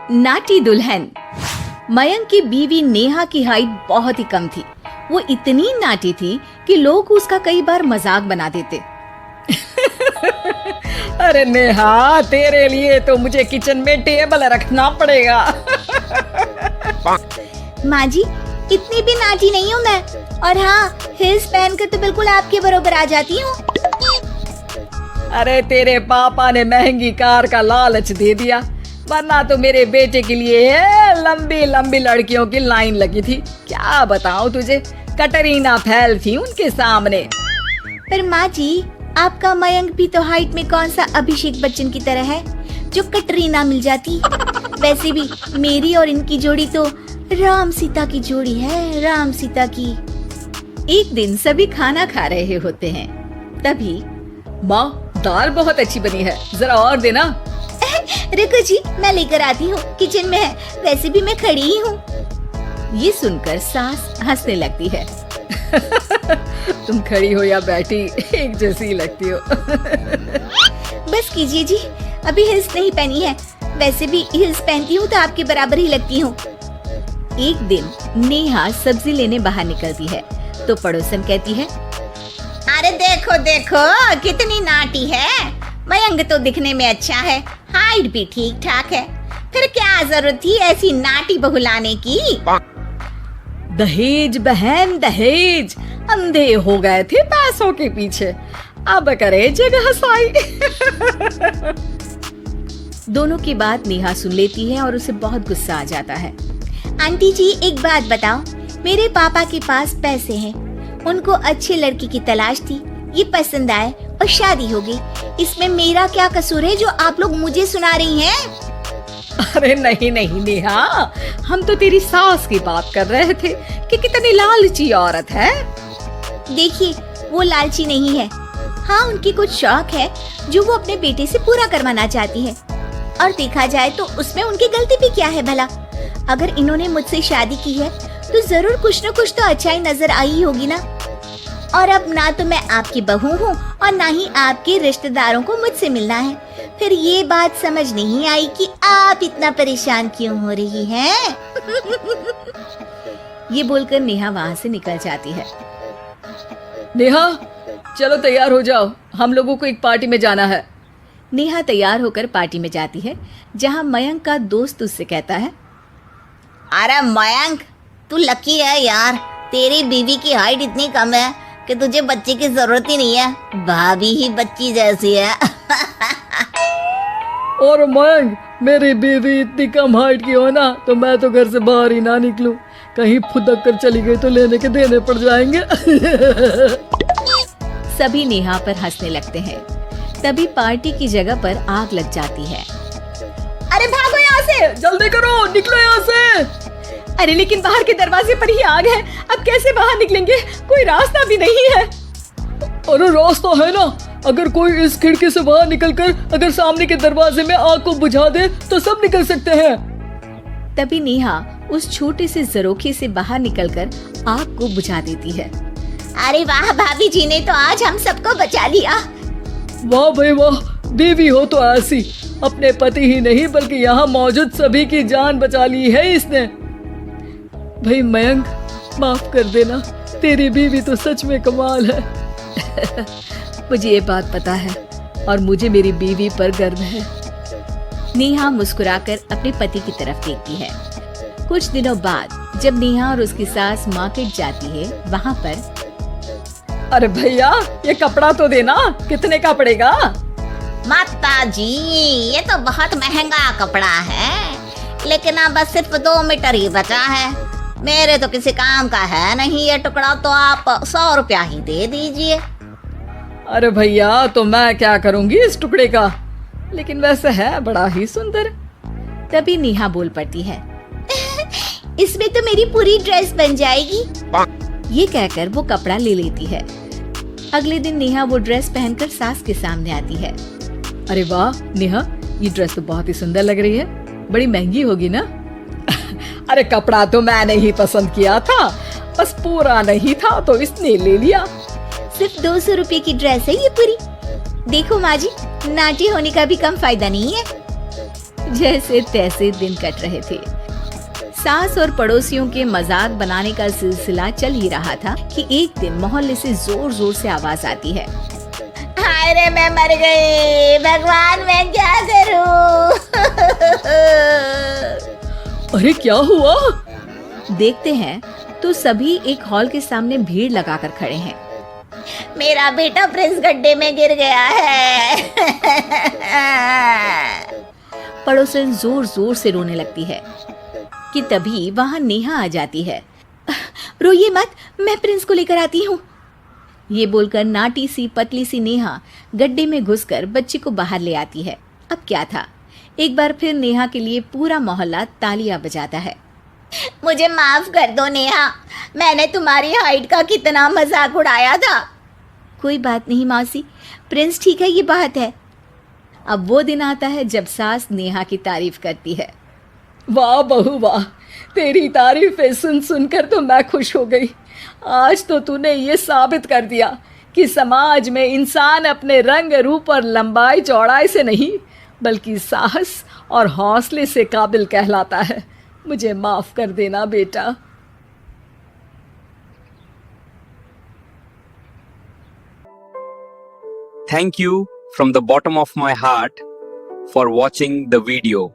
नाटी दुल्हन। मयंक की बीवी नेहा की हाइट बहुत ही कम थी। वो इतनी नाटी थी कि लोग उसका कई बार मजाक बना देते। अरे नेहा, तेरे लिए तो मुझे किचन में टेबल रखना पड़ेगा। माँ जी, इतनी भी नाटी नहीं हूँ मैं, और हाँ, हिल्स पहनकर तो बिल्कुल आपके बराबर आ जाती हूँ। अरे तेरे पापा ने महंगी कार का लालच दे दिया, वरना तो मेरे बेटे के लिए लंबी लंबी लड़कियों की लाइन लगी थी। क्या बताऊं तुझे, कटरीना फैल थी उनके सामने। पर माँ जी, आपका मयंक भी तो हाइट में कौन सा अभिषेक बच्चन की तरह है जो कटरीना मिल जाती। वैसे भी मेरी और इनकी जोड़ी तो राम सीता की जोड़ी है, राम सीता की। एक दिन सभी खाना खा रहे होते हैं, तभी माँ, दाल बहुत अच्छी बनी है, जरा और देना। रुको जी, मैं लेकर आती हूँ, किचन में है, वैसे भी मैं खड़ी ही हूँ। ये सुनकर सास हंसने लगती है। तुम खड़ी हो या बैठी, एक जैसी लगती हो। बस कीजिए जी, अभी हिल्स नहीं पहनी है, वैसे भी हिल्स पहनती हूँ तो आपके बराबर ही लगती हूँ। एक दिन नेहा सब्जी लेने बाहर निकलती है तो पड़ोसन कहती है, अरे देखो देखो कितनी नाटी है, मयंक तो दिखने में अच्छा है, हाइट भी ठीक ठाक है, फिर क्या जरूरत थी ऐसी नाटी बहू लाने की। दहेज बहन, दहेज, अंधे हो गए थे पैसों के पीछे, अब करे जगह साई। दोनों की बात नेहा सुन लेती है और उसे बहुत गुस्सा आ जाता है। आंटी जी, एक बात बताओ, मेरे पापा के पास पैसे हैं, उनको अच्छी लड़की की तलाश थी, ये पसंद आए और शादी हो गई, इसमें मेरा क्या कसूर है जो आप लोग मुझे सुना रही हैं? अरे नहीं नहीं नेहा, हम तो तेरी सास की बात कर रहे थे कि कितनी लालची औरत है। देखिए, वो लालची नहीं है, हाँ, उनकी कुछ शौक है जो वो अपने बेटे से पूरा करवाना चाहती है, और देखा जाए तो उसमें उनकी गलती भी क्या है भला। अगर इन्होंने मुझसे शादी की है तो जरूर कुछ न कुछ तो अच्छाई नजर आई होगी ना। और अब ना तो मैं आपकी बहू हूँ और ना ही आपके रिश्तेदारों को मुझसे मिलना है, फिर ये बात समझ नहीं आई कि आप इतना परेशान क्यों हो रही हैं। ये बोलकर नेहा वहाँ से निकल जाती है। नेहा, चलो तैयार हो जाओ, हम लोगों को एक पार्टी में जाना है। नेहा तैयार होकर पार्टी में जाती है, जहाँ मयंक का दोस्त उससे कहता है, अरे मयंक, तू लकी है यार, तेरी बीवी की हाइट इतनी कम है कि तुझे बच्चे की जरूरत ही नहीं है, भाभी ही बच्ची जैसी है। और मयंक, मेरी बीवी इतनी कम हाइट की हो ना तो मैं तो घर से बाहर ही ना निकलूं, कहीं फुदक कर चली गई तो लेने के देने पड़ जाएंगे। सभी नेहा पर हंसने लगते हैं। तभी पार्टी की जगह पर आग लग जाती है। अरे भागो यहाँ से, जल्दी करो, निकलो यहाँ से। अरे लेकिन बाहर के दरवाजे पर ही आग है, अब कैसे बाहर निकलेंगे, कोई रास्ता भी नहीं है। अरे रास्ता है ना, अगर कोई इस खिड़की से बाहर निकलकर अगर सामने के दरवाजे में आग को बुझा दे तो सब निकल सकते हैं। तभी नेहा उस छोटे से जरोखे से बाहर निकलकर आग को बुझा देती है। अरे वाह, भाभी जी ने तो आज हम सबको बचा लिया। वाह भाई वाह, बीवी हो तो ऐसी, अपने पति ही नहीं बल्कि यहाँ मौजूद सभी की जान बचा ली है इसने। भाई मयंक, माफ कर देना, तेरी बीवी तो सच में कमाल है। मुझे ये बात पता है और मुझे मेरी बीवी पर गर्व है। नेहा मुस्कुराकर अपने पति की तरफ देखती है। कुछ दिनों बाद जब नेहा और उसकी सास मार्केट जाती है, वहाँ पर, अरे भैया, ये कपड़ा तो देना, कितने का पड़ेगा? माता जी, ये तो बहुत महंगा कपड़ा है, लेकिन अब बस सिर्फ 2 मीटर ही बचा है, मेरे तो किसी काम का है नहीं ये टुकड़ा, तो आप 100 रुपया ही दे दीजिए। अरे भैया, तो मैं क्या करूंगी इस टुकड़े का, लेकिन वैसे है बड़ा ही सुंदर। तभी नेहा बोल पड़ती है, इसमें तो मेरी पूरी ड्रेस बन जाएगी। ये कहकर वो कपड़ा ले लेती है। अगले दिन नेहा वो ड्रेस पहनकर सास के सामने आती है। अरे वाह नेहा, ये ड्रेस तो बहुत ही सुंदर लग रही है, बड़ी महंगी होगी ना? अरे कपड़ा तो मैंने ही पसंद किया था, बस पूरा नहीं था तो इसने ले लिया। सिर्फ 200 रुपए की ड्रेस है ये पूरी। देखो माँ जी, नाटी होने का भी कम फायदा नहीं है। जैसे तैसे दिन कट रहे थे। सास और पड़ोसियों के मजाक बनाने का सिलसिला चल ही रहा था कि एक दिन मोहल्ले से जोर जोर से आवाज आती है, हाय रे मैं मर गई, भगवान मैं क्या करूं? अरे क्या हुआ? देखते हैं तो सभी एक हॉल के सामने भीड़ लगाकर खड़े हैं। मेरा बेटा प्रिंस गड्ढे में गिर गया है। पड़ोसन जोर जोर से रोने लगती है कि तभी वहां नेहा आ जाती है। रोइए मत, मैं प्रिंस को लेकर आती हूँ। ये बोलकर नाटी सी पतली सी नेहा गड्ढे में घुसकर बच्चे को बाहर ले आती है। अब क्या था, एक बार फिर नेहा के लिए पूरा मोहल्ला तालियां बजाता है। मुझे माफ कर दो नेहा, मैंने तुम्हारी हाइट का कितना मजाक उड़ाया था। कोई बात नहीं मौसी, प्रिंस ठीक है, ये बात है। अब वो दिन आता है जब सास नेहा की तारीफ करती है। वाह बहू वाह, तेरी तारीफें सुन सुनकर तो मैं खुश हो गई। आज तो तूने ये साबित कर दिया कि समाज में इंसान अपने रंग रूप और लंबाई चौड़ाई से नहीं बल्कि साहस और हौसले से काबिल कहलाता है। मुझे माफ कर देना बेटा। Thank you from the bottom of my heart for watching the video.